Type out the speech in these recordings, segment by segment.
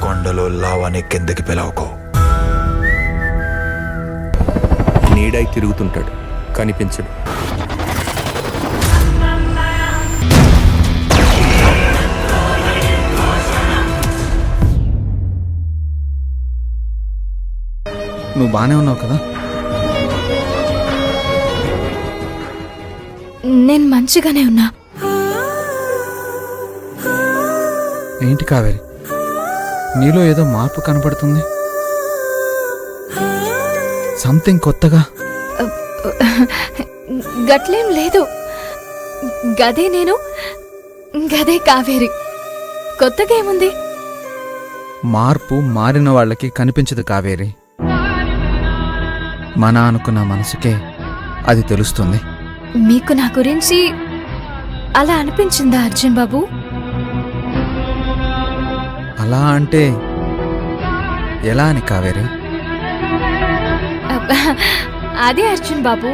కొండలో లావాని కిందకి పిలవకో. నీడై తిరుగుతుంటాడు, కనిపించడు. నువ్వు బానే ఉన్నావు కదా? నేను మంచిగానే ఉన్నా. ఏంటి కావేరి, నీలో ఏదో మార్పు కనపడుతుంది. సంథింగ్ కొత్తగా. గట్లేం లేదు. గదే నేను, గదే కావేరి. కొత్తగా ఏముంది? మార్పు మారిన వాళ్ళకి కనిపించదు కావేరి. మన అనుకున్న మనసుకే అది తెలుస్తుంది. మీకు నా గురించి అలా అనిపించిందా అర్జున్ బాబు? అలా అంటే ఎలా అని కావేరి? అదే అర్జున్ బాబు,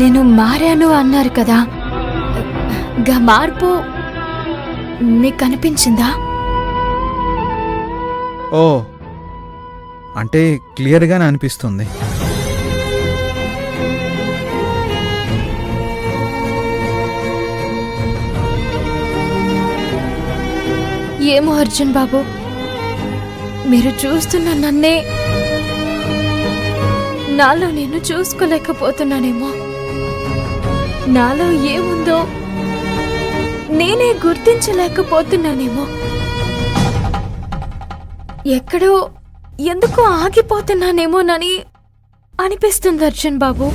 నేను మారాను అన్నారు కదా, గా మార్పు మీకు కనిపించిందా? ఓ, అంటే క్లియర్గానే అనిపిస్తుంది. ఏమో అర్జున్ బాబు, మీరు చూస్తున్న నన్నే నాలో నేను చూసుకోలేకపోతున్నానేమో. నాలో ఏముందో నేనే గుర్తించలేకపోతున్నానేమో. ఎక్కడో ఎందుకో ఆగిపోతున్నానేమోనని అనిపిస్తుంది అర్జున్ బాబు.